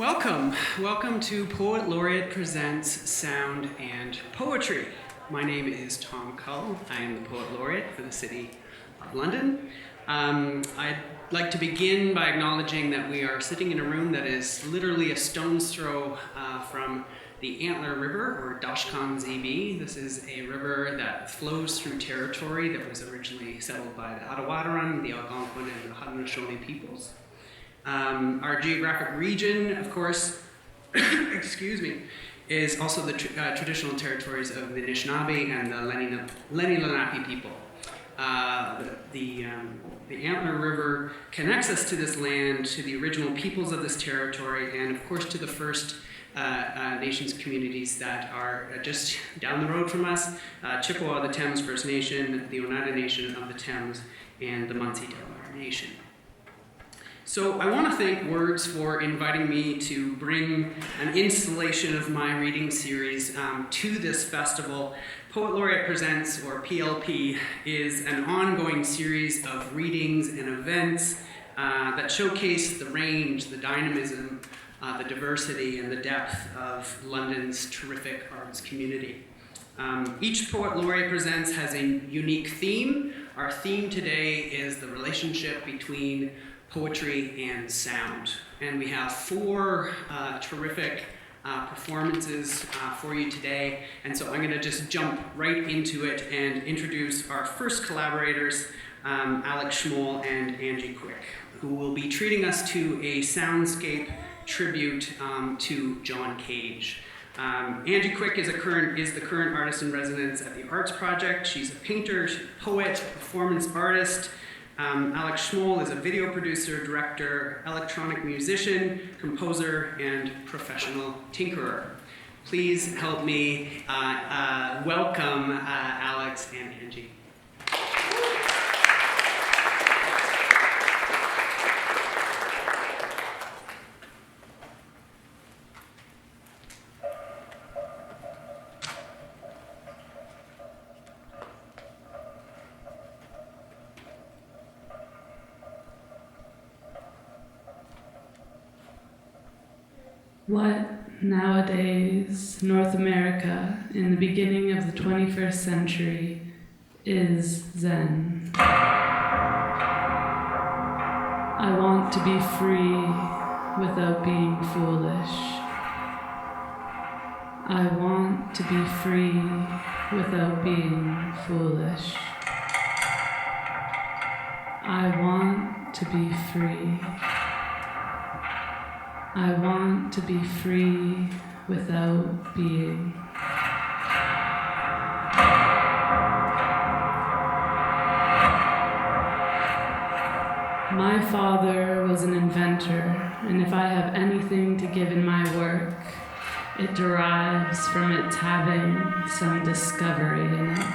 Welcome to Poet Laureate Presents Sound and Poetry. My name is Tom Cull. I am the Poet Laureate for the City of London. I'd like to begin by acknowledging that we are sitting in a room that is literally a stone's throw from the Antler River, or Dashkan ZB. This is a river that flows through territory that was originally settled by the Attawaddaran, the Algonquin, and the Haudenosaunee peoples. Our geographic region, of course, is also the traditional territories of the Anishinaabe and the Lenni Lenape people. The Antler River connects us to this land, to the original peoples of this territory, and of course to the First Nations communities that are just down the road from us, Chippewa, the Thames First Nation, the Oneida Nation of the Thames, and the Munsee Delaware Nation. So I want to thank Words for inviting me to bring an installation of my reading series to this festival. Poet Laureate Presents, or PLP, is an ongoing series of readings and events that showcase the range, the dynamism, the diversity, and the depth of London's terrific arts community. Each Poet Laureate Presents has a unique theme. Our theme today is the relationship between poetry and sound. And we have four terrific performances for you today. And so I'm going to just jump right into it and introduce our first collaborators, Alex Schmoll and Angie, who will be treating us to a soundscape tribute to John Cage. Angie Quick is the current artist in residence at the Arts Project. She's a painter, poet, performance artist. Alex Schmoll is a video producer, director, electronic musician, composer, and professional tinkerer. Please help me welcome Alex and Angie. What nowadays North America in the beginning of the 21st century is Zen. I want to be free without being foolish. I want to be free without being foolish. I want to be free. I want to be free without being. My father was an inventor, and if I have anything to give in my work, it derives from its having some discovery in it.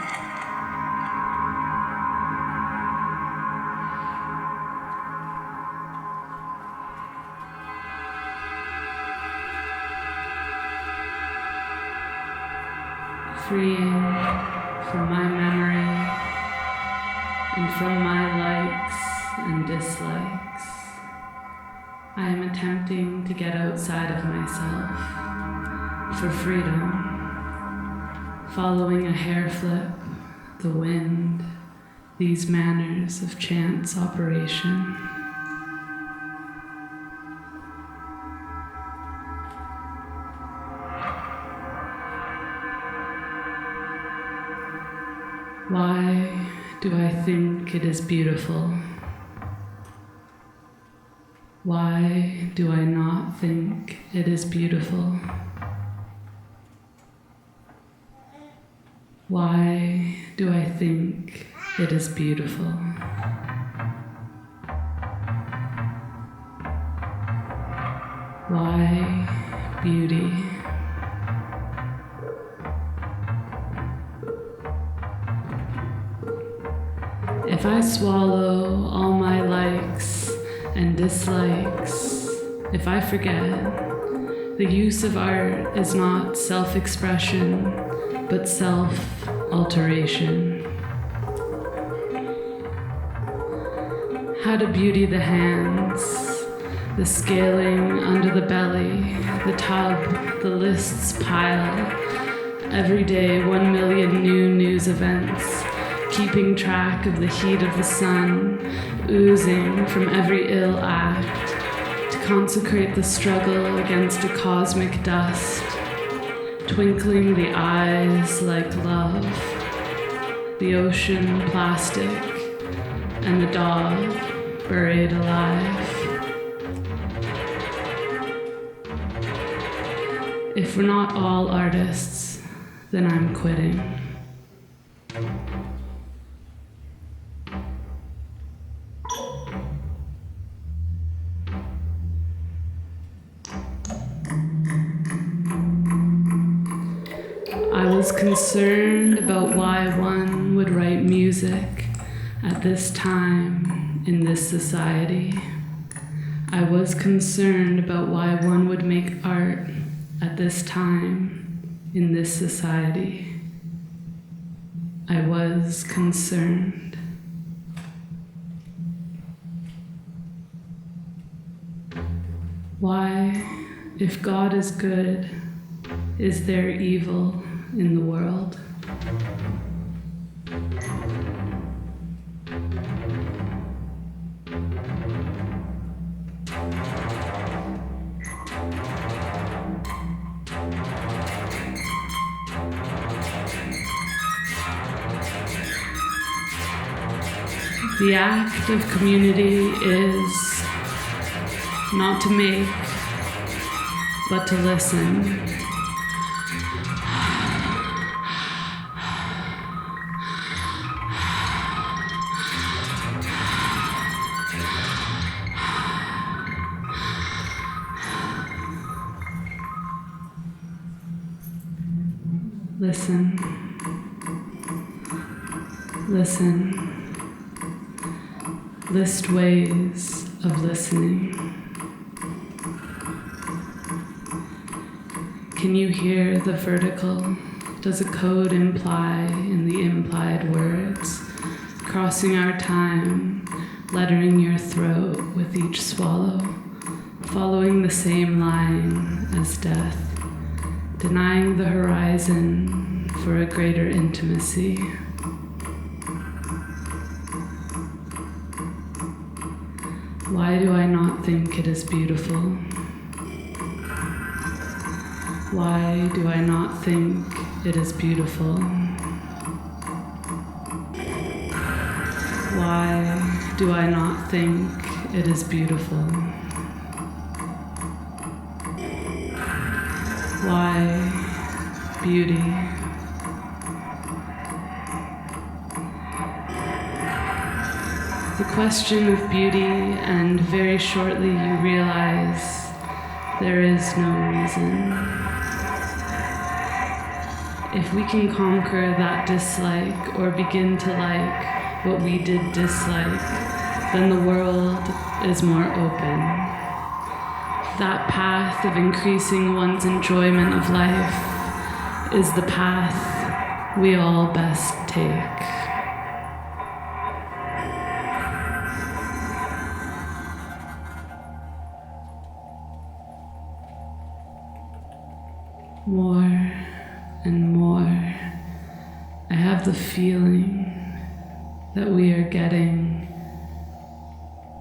Freeing from my memory and from my likes and dislikes, I am attempting to get outside of myself for freedom, following a hair flip, the wind, these manners of chance operation. Why do I think it is beautiful? Why do I not think it is beautiful? Why do I think it is beautiful? Why beauty? If I swallow all my likes and dislikes, if I forget, the use of art is not self-expression, but self-alteration. How to beauty the hands, the scaling under the belly, the tub, the lists pile. Every day, 1 million new news events, keeping track of the heat of the sun, oozing from every ill act, to consecrate the struggle against a cosmic dust, twinkling the eyes like love, the ocean plastic, and the dog buried alive. If we're not all artists, then I'm quitting. I was concerned about why one would write music at this time in this society. I was concerned about why one would make art at this time in this society. I was concerned. Why, if God is good, is there evil in the world? The act of community is not to make, but to listen. Listen. Listen. List ways of listening. Can you hear the vertical? Does a code imply in the implied words? Crossing our time, lettering your throat with each swallow, following the same line as death, denying the horizon for a greater intimacy. Why do I not think it is beautiful? Why do I not think it is beautiful? Why do I not think it is beautiful? Why beauty? The question of beauty, and very shortly you realize there is no reason. If we can conquer that dislike or begin to like what we did dislike, then the world is more open. That path of increasing one's enjoyment of life is the path we all best take. More and more, I have the feeling that we are getting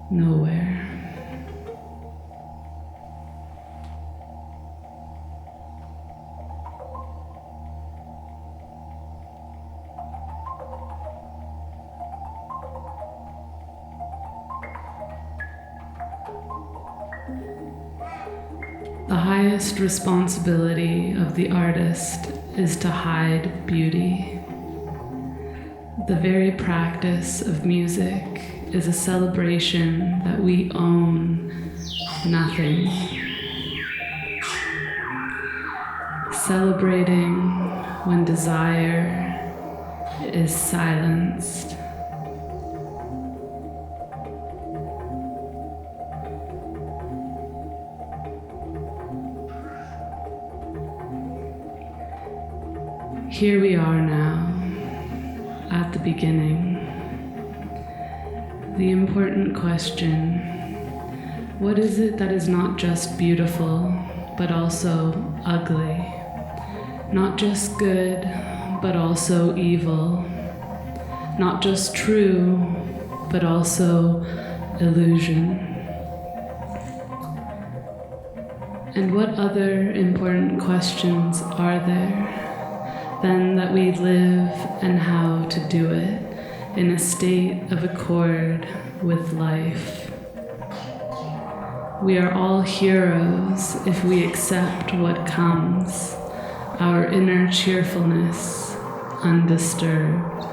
nowhere. The highest responsibility of the artist is to hide beauty. The very practice of music is a celebration that we own nothing. Celebrating when desire is silenced. Here we are now, at the beginning. The important question, What is it that is not just beautiful, but also ugly? Not just good, but also evil. Not just true, but also illusion. And what other important questions are there than that we live and how to do it in a state of accord with life? We are all heroes if we accept what comes, our inner cheerfulness undisturbed.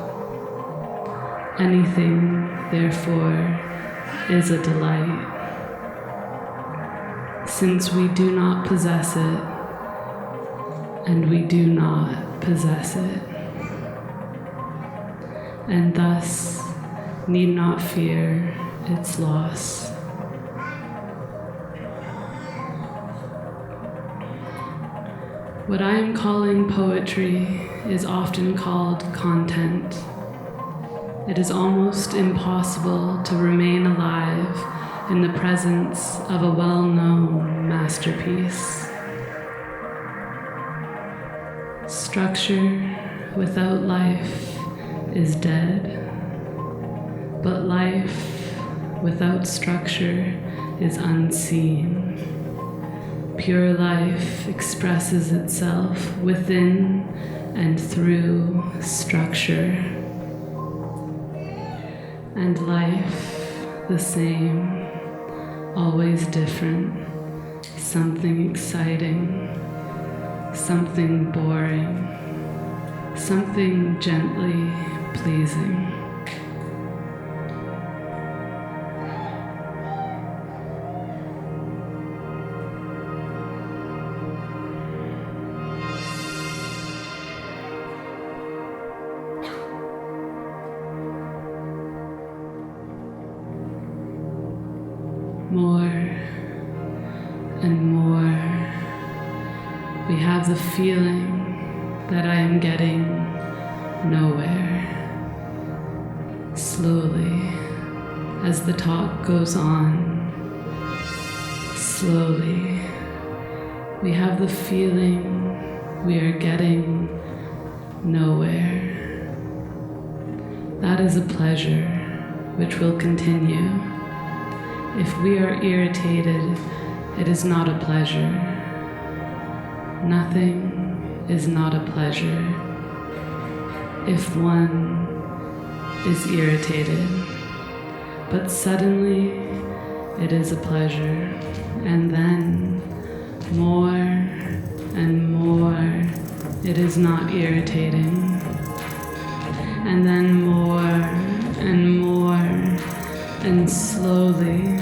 Anything, therefore, is a delight. Since we do not possess it, and we do not possess it, and thus need not fear its loss. What I am calling poetry is often called content. It is almost impossible to remain alive in the presence of a well-known masterpiece. Structure without life is dead, but life without structure is unseen. Pure life expresses itself within and through structure, and life the same. Always different, something exciting, something boring, something gently pleasing. More and more, we have the feeling that I am getting nowhere. Slowly, as the talk goes on, slowly, we have the feeling we are getting nowhere. That is a pleasure which will continue. If we are irritated, it is not a pleasure. Nothing is not a pleasure if one is irritated. But suddenly, it is a pleasure. And then, more and more, it is not irritating. And then more and more, and slowly,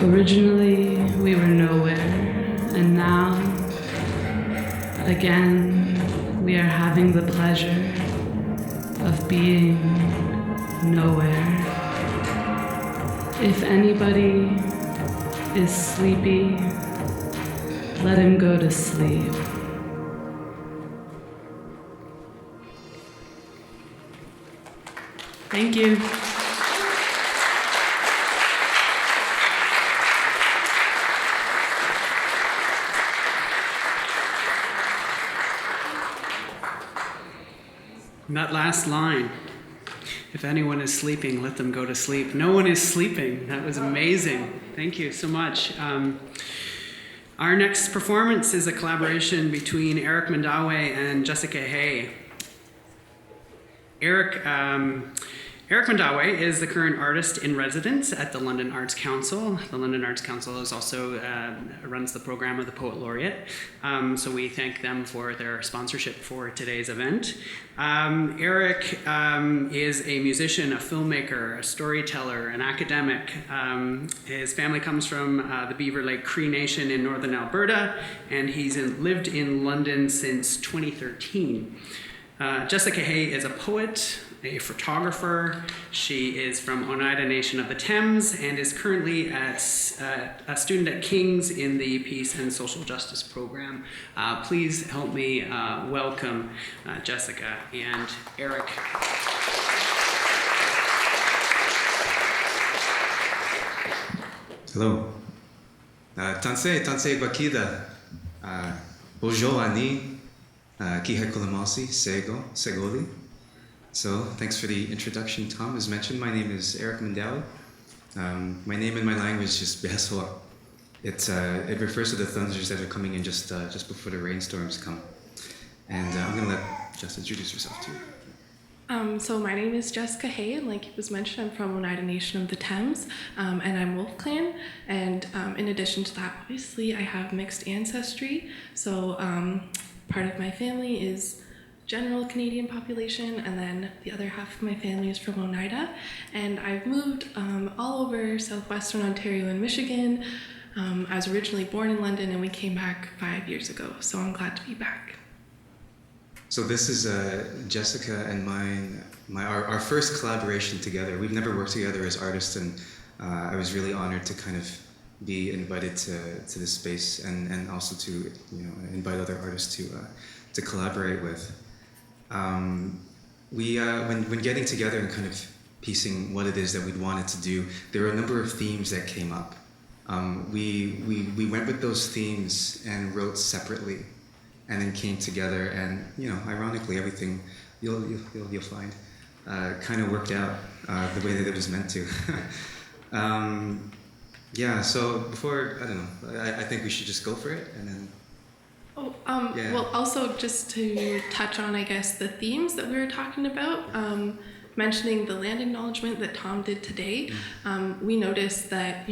originally we were nowhere, and now, again, we are having the pleasure of being nowhere. If anybody is sleepy, let him go to sleep. Thank you. And that last line, if anyone is sleeping, let them go to sleep. No one is sleeping. That was amazing. Thank you so much. Our next performance is a collaboration between Erik Mandawe and Jessica Hay. Erik Mandawe is the current artist in residence at the London Arts Council. The London Arts Council is also runs the program of the Poet Laureate. So we thank them for their sponsorship for today's event. Erik is a musician, a filmmaker, a storyteller, an academic. His family comes from the Beaver Lake Cree Nation in northern Alberta, and he's lived in London since 2013. Jessica Hay is a poet, a photographer. She is from Oneida Nation of the Thames and is currently a student at King's in the Peace and Social Justice program. Please help me welcome Jessica and Erik. Hello. Tansei Bakida. Bonjour Ani. Kihekolamasi Segoli. So, thanks for the introduction, Tom. As mentioned, my name is Erik Mandawe. My name in my language is Beheswa. It refers to the thunders that are coming in just before the rainstorms come. And I'm going to let Jess introduce herself too. So my name is Jessica Hay, and like it was mentioned, I'm from Oneida Nation of the Thames, and I'm Wolf Clan. And in addition to that, obviously, I have mixed ancestry. So part of my family is general Canadian population, and then the other half of my family is from Oneida. And I've moved all over southwestern Ontario and Michigan. I was originally born in London, and we came back 5 years ago, so I'm glad to be back. So this is Jessica and our first collaboration together. We've never worked together as artists, and I was really honored to kind of be invited to this space and also to invite other artists to collaborate with. When getting together and kind of piecing what it is that we'd wanted to do, there were a number of themes that came up. We went with those themes and wrote separately, and then came together, and ironically, everything you'll find kind of worked out the way that it was meant to. So before, I don't know, I think we should just go for it, and then. Well, also just to touch on, I guess, the themes that we were talking about, mentioning the land acknowledgement that Tom did today, we noticed that,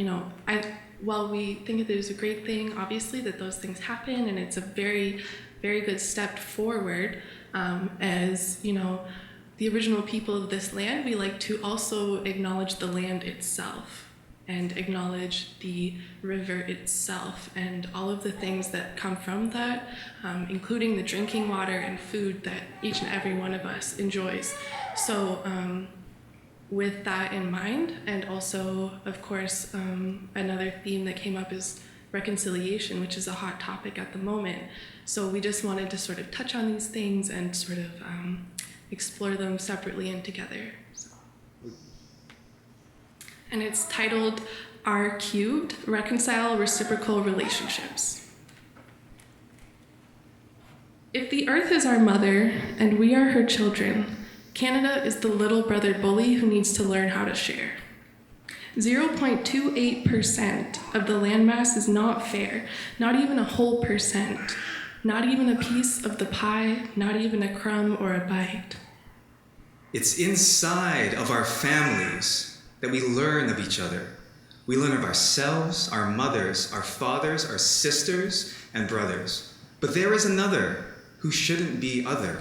while we think that it is a great thing, obviously, that those things happen, and it's a very, very good step forward, as, the original people of this land, we like to also acknowledge the land itself and acknowledge the river itself and all of the things that come from that, including the drinking water and food that each and every one of us enjoys. So with that in mind, and also, of course, another theme that came up is reconciliation, which is a hot topic at the moment. So we just wanted to sort of touch on these things and sort of explore them separately and together. So. And it's titled R Cubed, Reconcile Reciprocal Relationships. If the earth is our mother and we are her children, Canada is the little brother bully who needs to learn how to share. 0.28% of the landmass is not fair, not even a whole percent, not even a piece of the pie, not even a crumb or a bite. It's inside of our families that we learn of each other. We learn of ourselves, our mothers, our fathers, our sisters, and brothers. But there is another who shouldn't be other.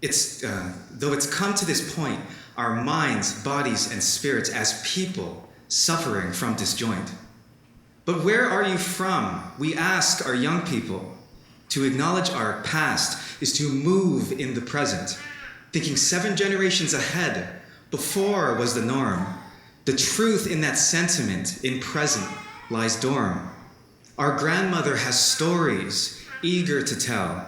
Though it's come to this point, our minds, bodies, and spirits as people suffering from disjoint. But where are you from? We ask our young people. To acknowledge our past is to move in the present, thinking 7 generations ahead. Before was the norm. The truth in that sentiment in present lies dorm. Our grandmother has stories eager to tell.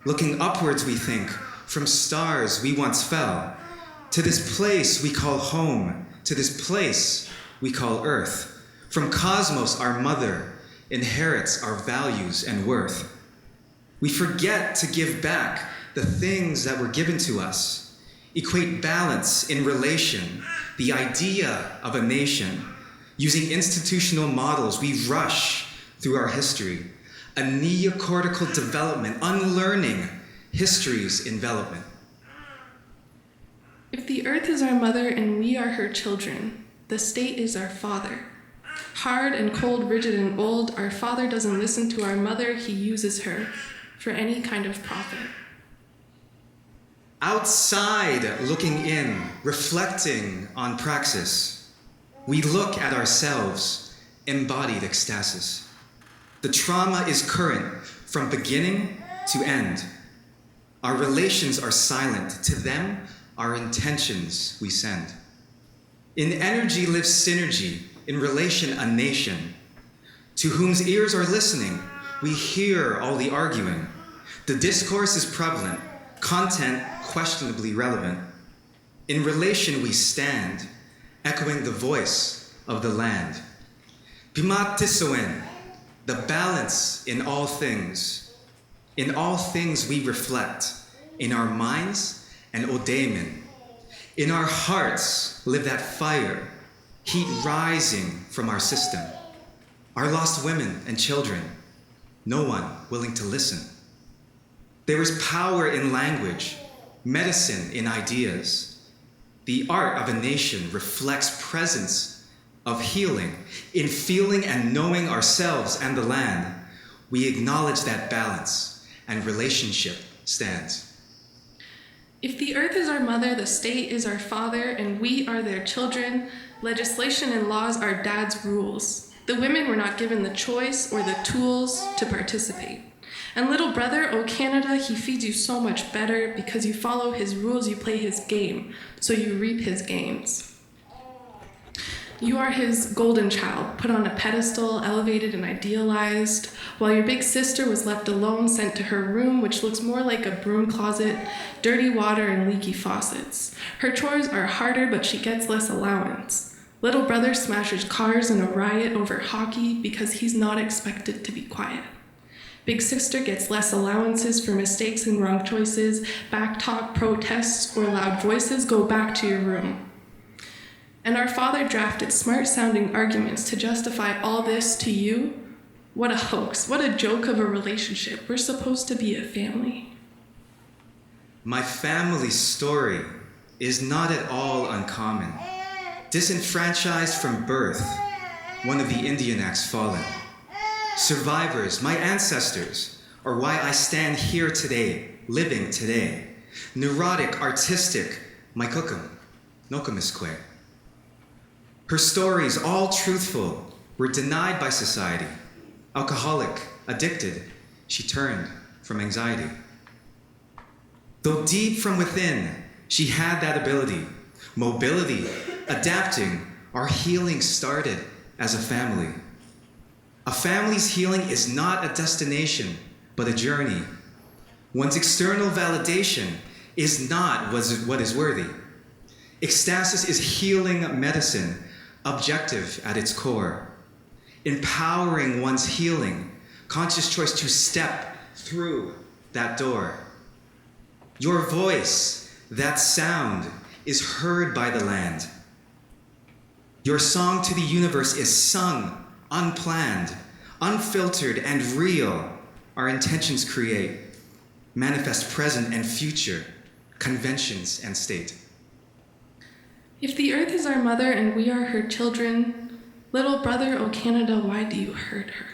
Looking upwards, we think, from stars we once fell. To this place we call home, to this place we call earth. From cosmos, our mother inherits our values and worth. We forget to give back the things that were given to us. Equate balance in relation, the idea of a nation. Using institutional models, we rush through our history. A neocortical development, unlearning history's envelopment. If the earth is our mother and we are her children, the state is our father. Hard and cold, rigid and old, our father doesn't listen to our mother, he uses her for any kind of profit. Outside looking in, reflecting on praxis, we look at ourselves, embodied ecstasis. The trauma is current from beginning to end. Our relations are silent. To them, our intentions we send. In energy lives synergy, in relation a nation. To whom's ears are listening, we hear all the arguing. The discourse is prevalent, content questionably relevant. In relation we stand, echoing the voice of the land. Pimat tisoen, the balance in all things. In all things we reflect, in our minds and odaemen. In our hearts live that fire, heat rising from our system. Our lost women and children, no one willing to listen. There is power in language, medicine in ideas. The art of a nation reflects presence of healing. In feeling and knowing ourselves and the land, we acknowledge that balance and relationship stands. If the earth is our mother, the state is our father, and we are their children, legislation and laws are dad's rules. The women were not given the choice or the tools to participate. And little brother, oh Canada, he feeds you so much better because you follow his rules, you play his game, so you reap his gains. You are his golden child, put on a pedestal, elevated and idealized, while your big sister was left alone, sent to her room, which looks more like a broom closet, dirty water and leaky faucets. Her chores are harder, but she gets less allowance. Little brother smashes cars in a riot over hockey because he's not expected to be quiet. Big sister gets less allowances for mistakes and wrong choices, backtalk, protests, or loud voices. Go back to your room. And our father drafted smart-sounding arguments to justify all this to you. What a hoax, what a joke of a relationship. We're supposed to be a family. My family's story is not at all uncommon. Disenfranchised from birth, one of the Indian acts fallen. Survivors, my ancestors, are why I stand here today, living today. Neurotic, artistic, my kukum, nokumiskwe. Her stories, all truthful, were denied by society. Alcoholic, addicted, she turned from anxiety. Though deep from within, she had that ability, mobility, adapting. Our healing started as a family. A family's healing is not a destination, but a journey. One's external validation is not what is worthy. Ecstasis is healing medicine, objective at its core. Empowering one's healing, conscious choice to step through that door. Your voice, that sound, is heard by the land. Your song to the universe is sung, unplanned, unfiltered, and real. Our intentions create, manifest present and future, conventions and state. If the earth is our mother and we are her children, little brother, oh Canada, why do you hurt her?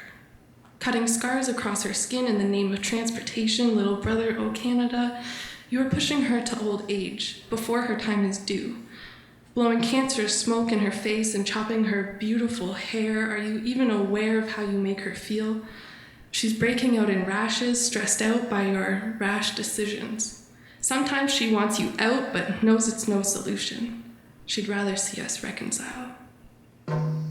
Cutting scars across her skin in the name of transportation, little brother, oh Canada, you are pushing her to old age before her time is due. Blowing cancerous smoke in her face and chopping her beautiful hair, are you even aware of how you make her feel? She's breaking out in rashes, stressed out by your rash decisions. Sometimes she wants you out, but knows it's no solution. She'd rather see us reconcile. Yeah.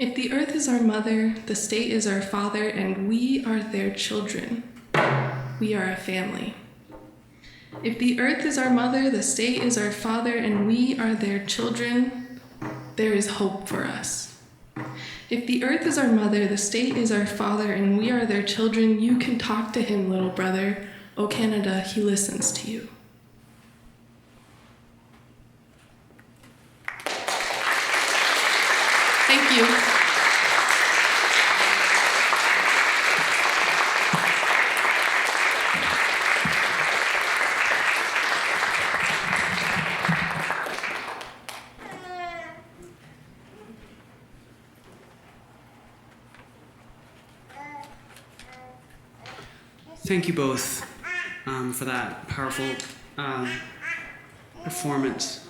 If the earth is our mother, the state is our father, and we are their children. We are a family. If the earth is our mother, the state is our father, and we are their children, there is hope for us. If the earth is our mother, the state is our father, and we are their children, you can talk to him, little brother. O Canada, he listens to you. Thank you. Thank you both for that powerful performance.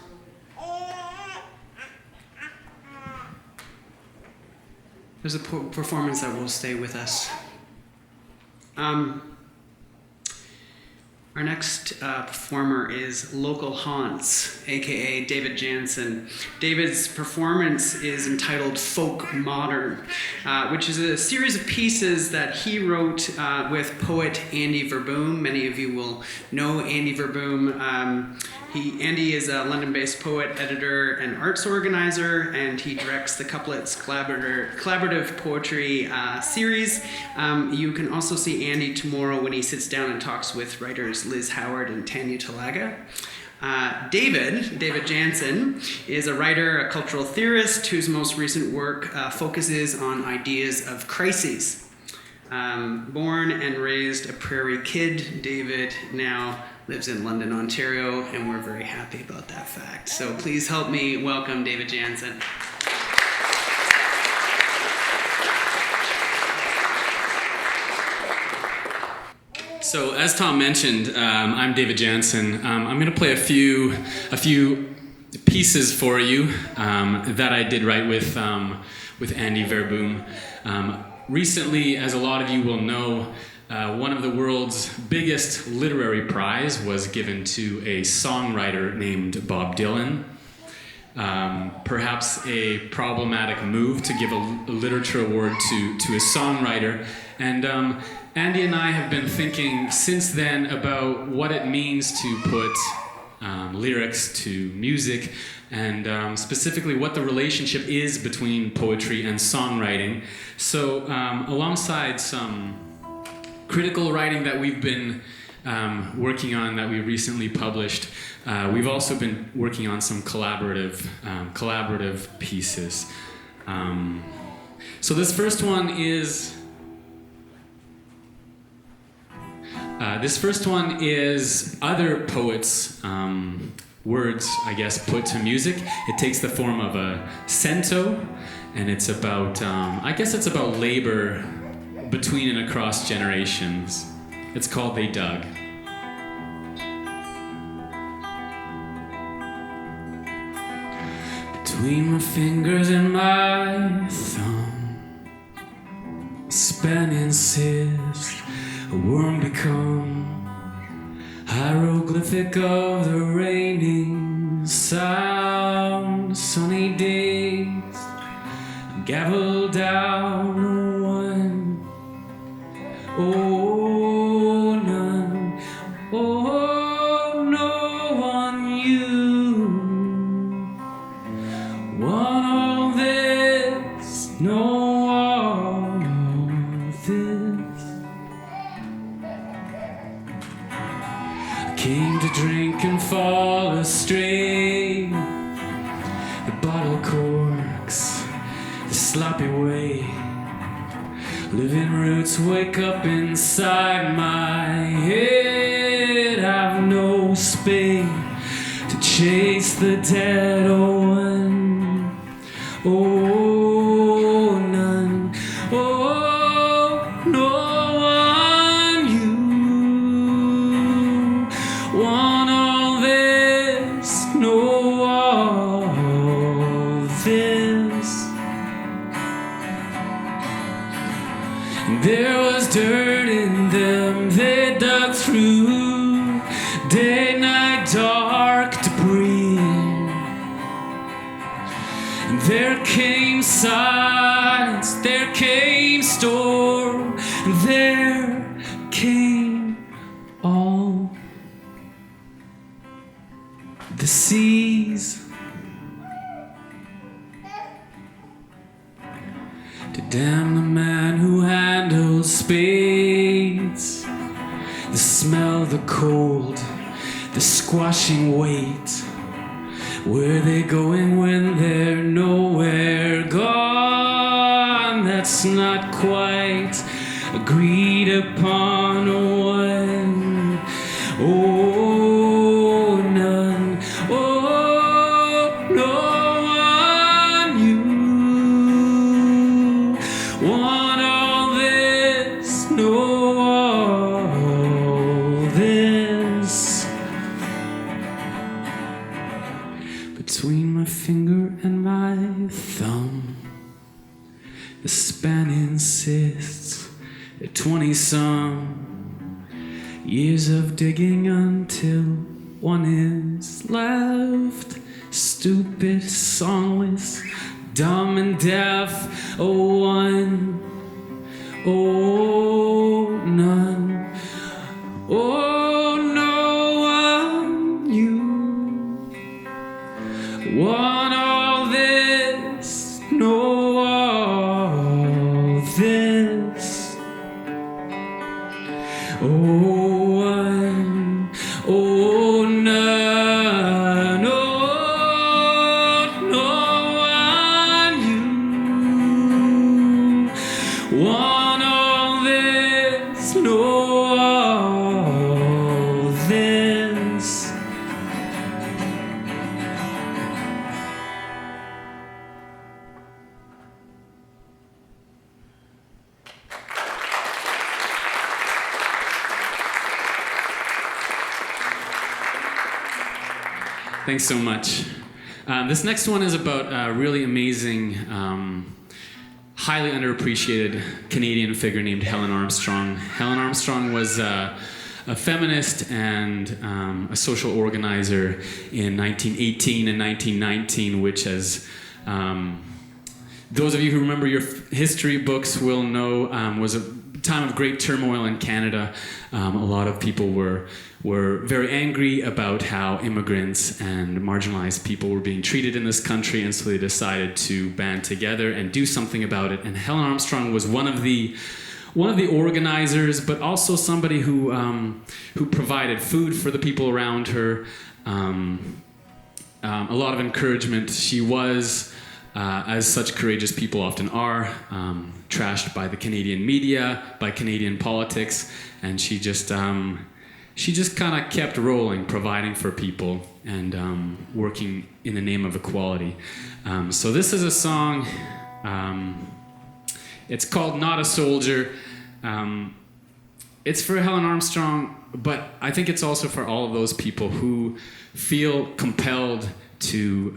There's a performance that will stay with us. Our next performer is Local Haunts, aka David Janzen. David's performance is entitled Folk Modern, which is a series of pieces that he wrote with poet Andy Verboom. Many of you will know Andy Verboom. Andy is a London-based poet, editor, and arts organizer, and he directs the Couplets collaborative poetry series. You can also see Andy tomorrow when he sits down and talks with writers Liz Howard and Tanya Talaga. David Janzen is a writer, a cultural theorist whose most recent work focuses on ideas of crises. Born and raised a prairie kid, David now lives in London, Ontario, and we're very happy about that fact. So please help me welcome David Janzen. So as Tom mentioned, I'm David Janzen. I'm going to play a few pieces for you that I did write with Andy Verboom. Recently, as a lot of you will know, one of the world's biggest literary prize was given to a songwriter named Bob Dylan. Perhaps a problematic move to give a literature award to a songwriter. And Andy and I have been thinking since then about what it means to put lyrics to music, and specifically what the relationship is between poetry and songwriting. So alongside some critical writing that we've been working on that we recently published, we've also been working on some collaborative pieces. So this first one is other poets' words, I guess, put to music. It takes the form of a cento, and it's about, I guess it's about labor between and across generations. It's called They Dug. Between my fingers and my thumb, spanning cyst, a worm become hieroglyphic of the raining sound. Sunny days gavel down one. Oh, none. Oh, no one. You want all this, no all this. Came to drink and fall astray. The bottle corks, the sloppy way. Living roots wake up inside my head. I've no spade to chase the dead one. Oh, none. Oh, no one. You want all this, no all this. There was dirt in them, they dug through. Day, night, dark debris. And there came came silence, there came storm, and there came all the seas to damn the man who handles spades. The smell, the cold, the squashing weight. Where they going when they're nowhere gone? That's not quite agreed upon. One, oh, none, oh, no one. You want all this, no all this. Between my finger and my thumb, the span insists that 20-some years of digging until one is left stupid, songless, dumb and deaf. Oh, one, oh, none, oh, no one. You want all this, no all this. Oh, one, oh, none, oh, no one. You want all this, no all this. Thanks so much. This next one is about a really amazing, highly underappreciated Canadian figure named Helen Armstrong. Helen Armstrong was a feminist and a social organizer in 1918 and 1919, which, as those of you who remember your history books will know, was a time of great turmoil in Canada. A lot of people were very angry about how immigrants and marginalized people were being treated in this country, and so they decided to band together and do something about it. And Helen Armstrong was one of the organizers, but also somebody who provided food for the people around her, a lot of encouragement. She was, as such courageous people often are, trashed by the Canadian media, by Canadian politics, and she just kind of kept rolling, providing for people and working in the name of equality. So this is a song, it's called Not a Soldier. It's for Helen Armstrong, but I think it's also for all of those people who feel compelled to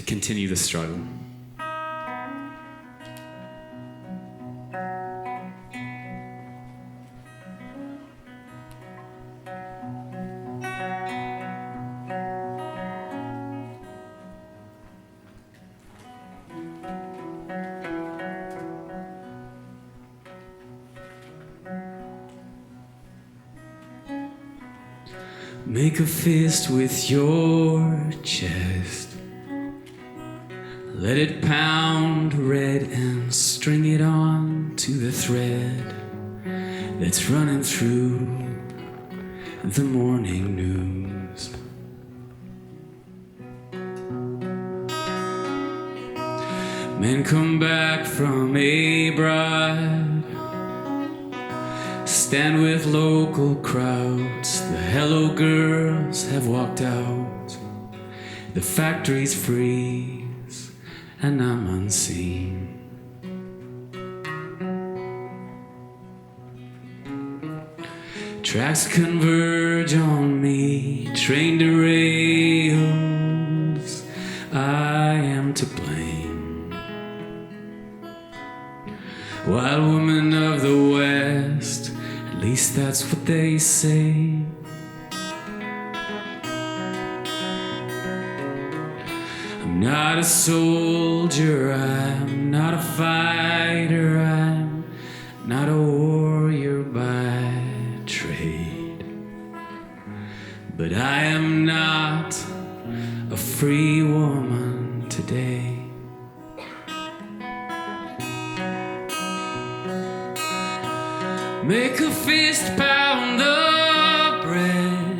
continue the struggle. Make a fist with your chest. Let it pound red and string it on to the thread that's running through the morning news. Men come back from a bride, stand with local crowds. The hello girls have walked out. The factories freeze and I'm unseen. Tracks converge on me, train derails. I am to blame. Wild woman of the West, at least that's what they say. I'm not a soldier, I'm not a fighter, I'm not a warrior by trade. But I am not a free woman today. Make a fist pound the bread,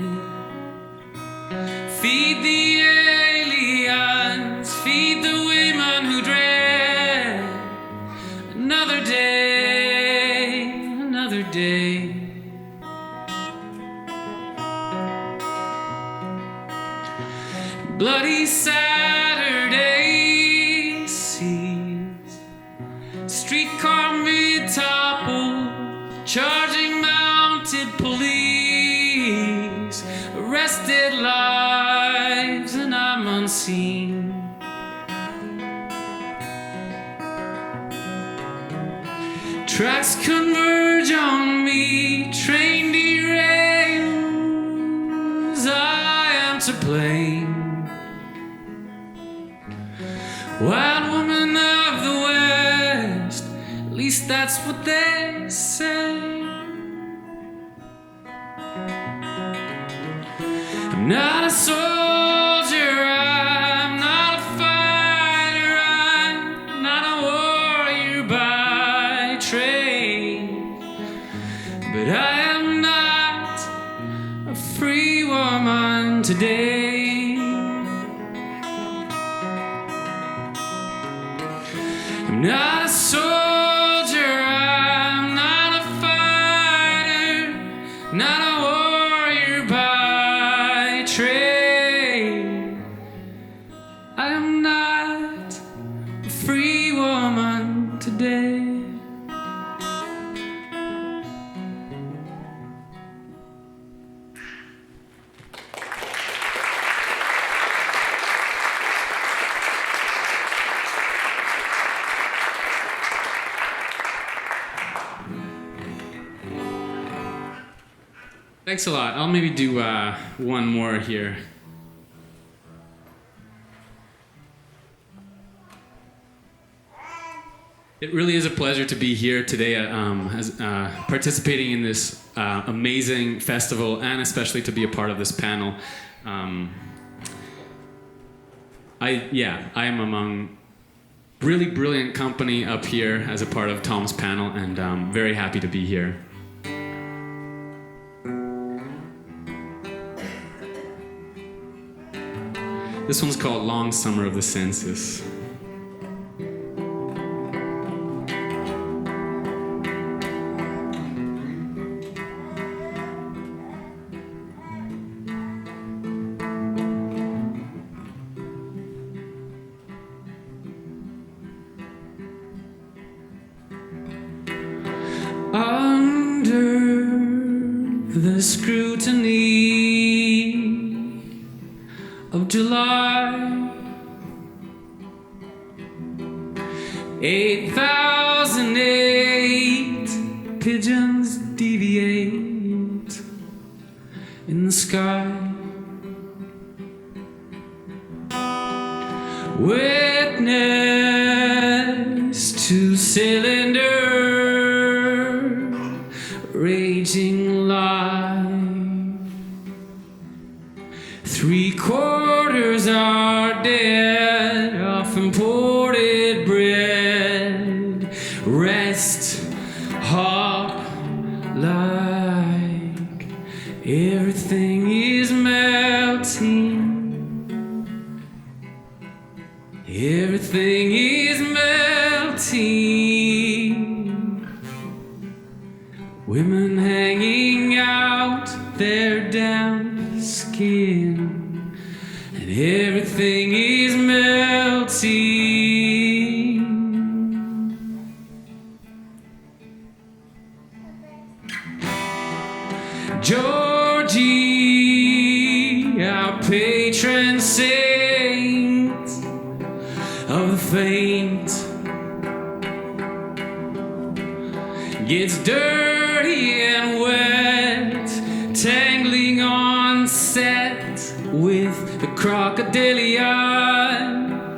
feed the aliens, feed the women who dread another day, another day. Bloody Saturday seas, streetcar mid-topple, charging mounted police, arrested lives, and I'm unseen. Tracks converge on me, train derails, I am to blame. Wild woman of the West, at least that's what they say. I'm not a soldier, I'm not a fighter, I'm not a warrior by trade. But I am not a free woman today. I'm not a soldier, I'm not a fighter, not a warrior by trade. I am not a free woman today. Thanks a lot. I'll maybe do one more here. It really is a pleasure to be here today, participating in this amazing festival, and especially to be a part of this panel. I am among really brilliant company up here as a part of Tom's panel, and I'm very happy to be here. This one's called Long Summer of the Census. Under the scrutiny of July, 8,008 pigeons deviate in the sky. Witness to cylinder raging live. 3/4 are dead off imported bread. Rest hop like everything is melting. Everything is melting. Women hanging out their damp skin, and everything is melting. Georgie, our patron saint of the faint, gets dirty and wet, tangling on set with the crocodilian.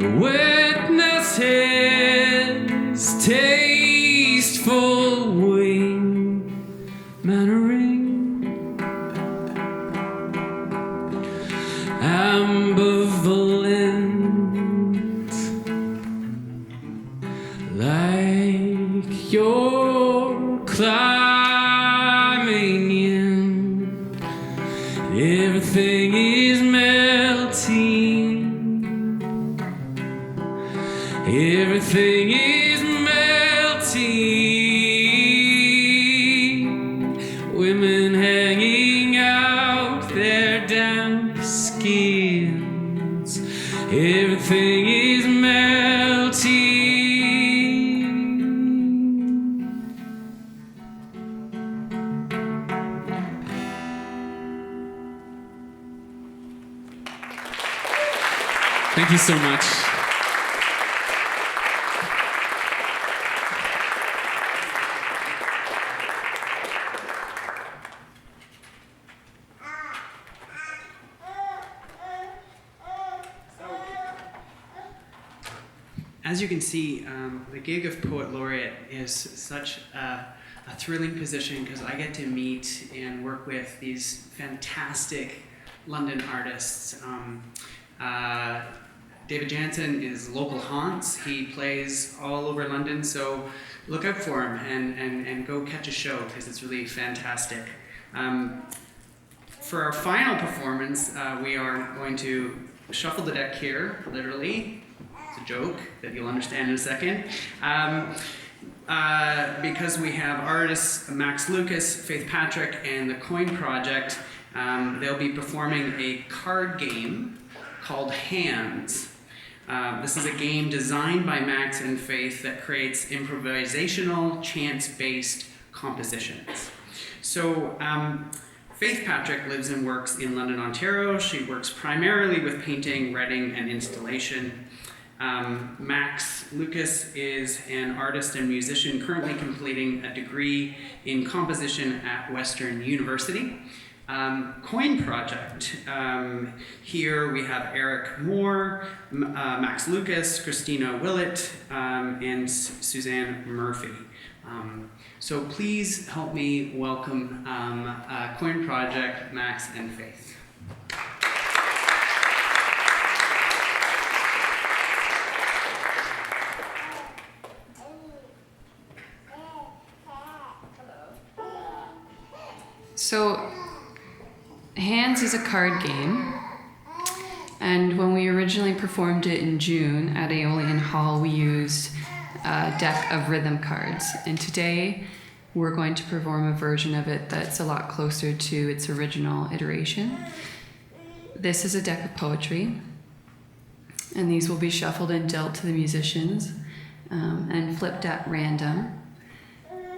witness his tasteful wing mannering, ambivalent, like your climbing in. Everything is melting. Everything is melting. Women hanging out their damp skins. Everything is melting. Thank you so much. As you can see, the gig of Poet Laureate is such a thrilling position because I get to meet and work with these fantastic London artists. David Janzen is local haunts. He plays all over London, so look out for him and go catch a show because it's really fantastic. For our final performance, we are going to shuffle the deck here, literally. It's a joke that you'll understand in a second. Because we have artists Max Lucas, Faith Patrick, and the Coin Project. They'll be performing a card game called Hands. This is a game designed by Max and Faith that creates improvisational, chance-based compositions. So Faith Patrick lives and works in London, Ontario. She works primarily with painting, writing, and installation. Max Lucas is an artist and musician currently completing a degree in composition at Western University. Coin Project. Here we have Erik Moore, Max Lucas, Christina Willett, and Suzanne Murphy. So please help me welcome Coin Project, Max, and Faith. So, Hands is a card game, and when we originally performed it in June at Aeolian Hall, we used a deck of rhythm cards, and today we're going to perform a version of it that's a lot closer to its original iteration. This is a deck of poetry, and these will be shuffled and dealt to the musicians and flipped at random.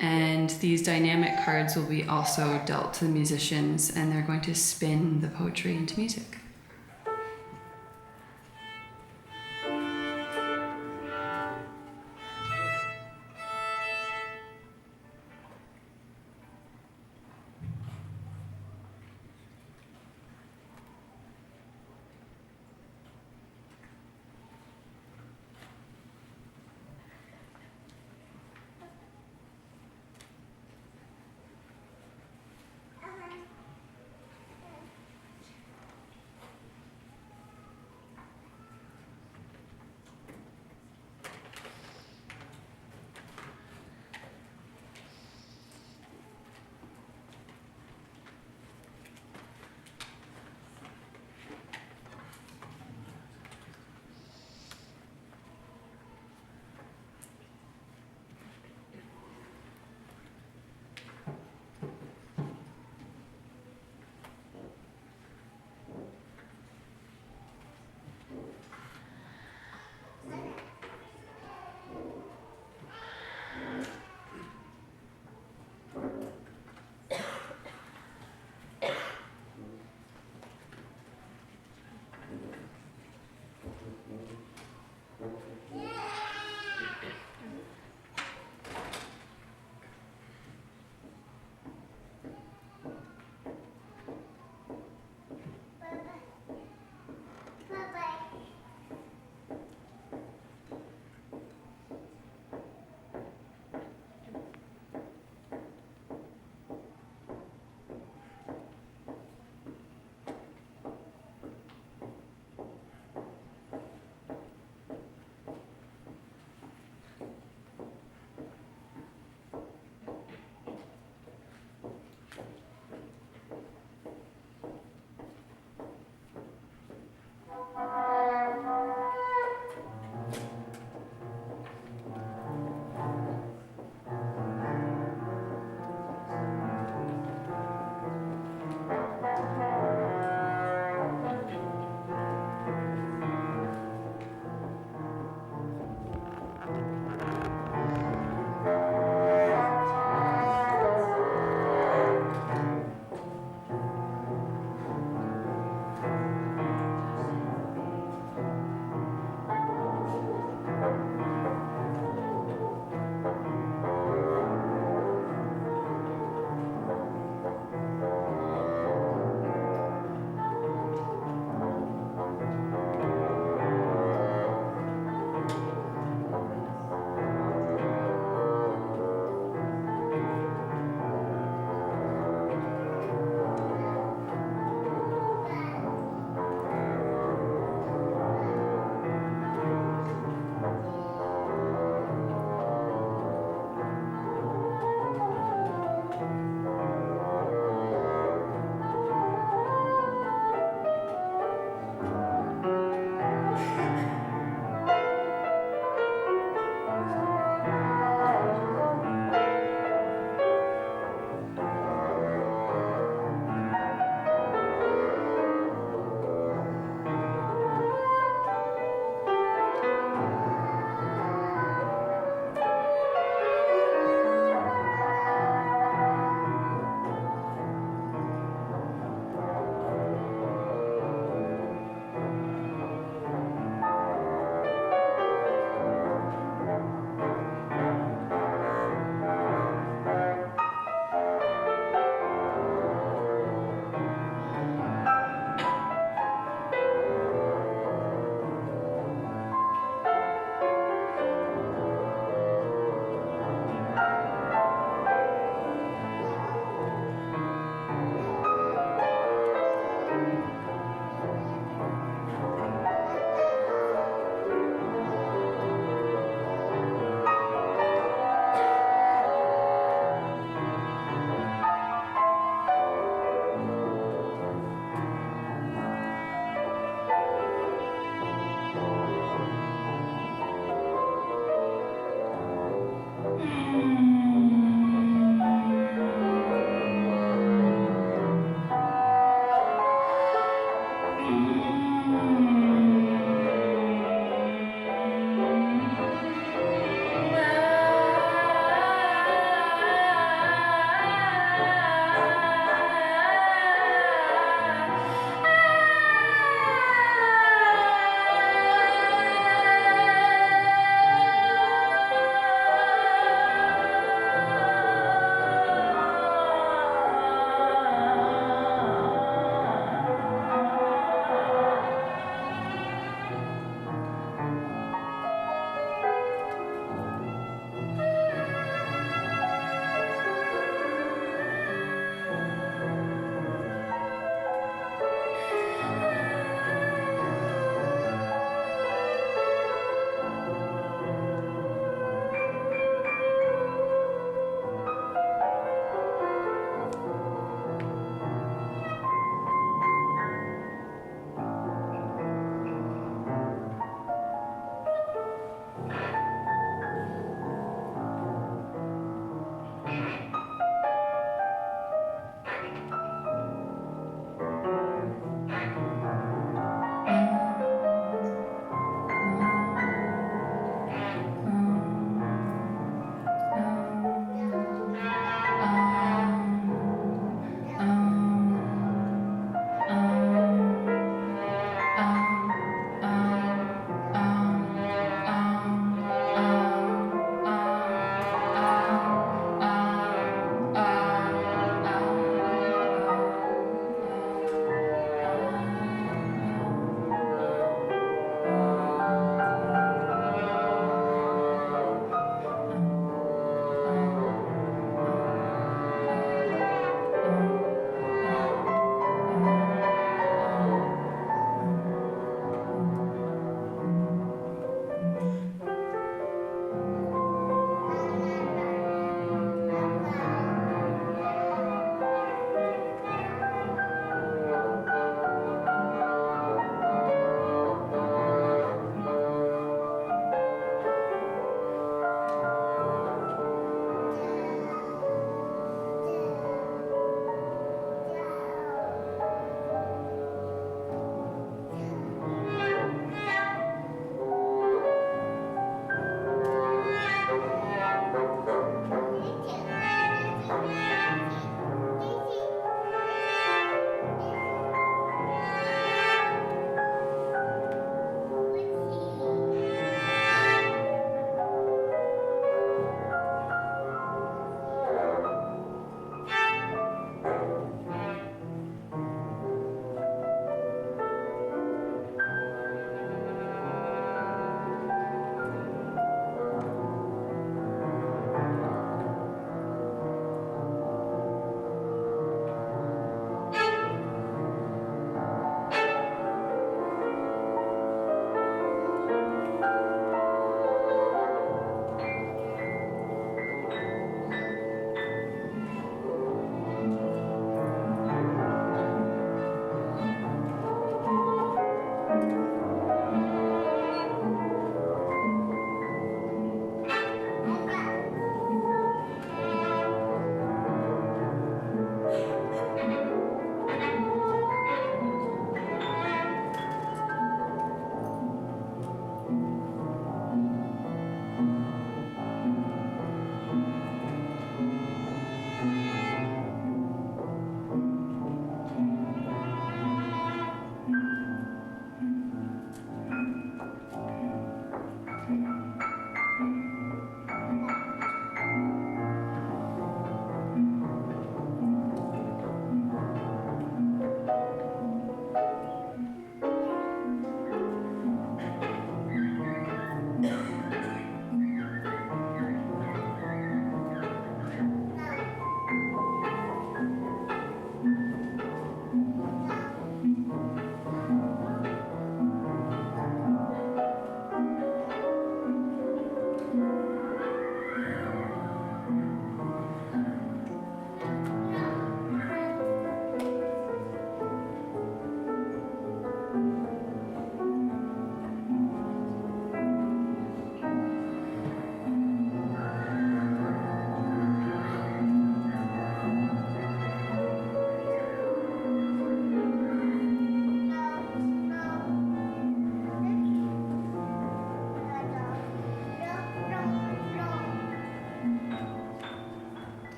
And these dynamic cards will be also dealt to the musicians, and they're going to spin the poetry into music.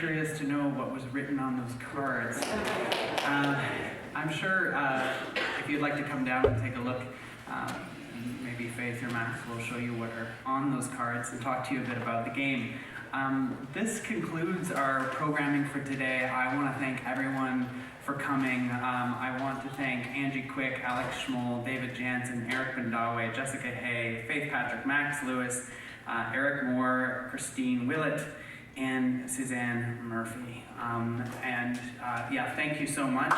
curious to know what was written on those cards. I'm sure if you'd like to come down and take a look, maybe Faith or Max will show you what are on those cards and talk to you a bit about the game. This concludes our programming for today. I want to thank everyone for coming. I want to thank Angie Quick, Alex Schmoll, David Janzen, Erik Mandawe, Jessica Hay, Faith Patrick, Max Lewis, Erik Moore, Christine Willett, and Suzanne Murphy. Yeah, thank you so much.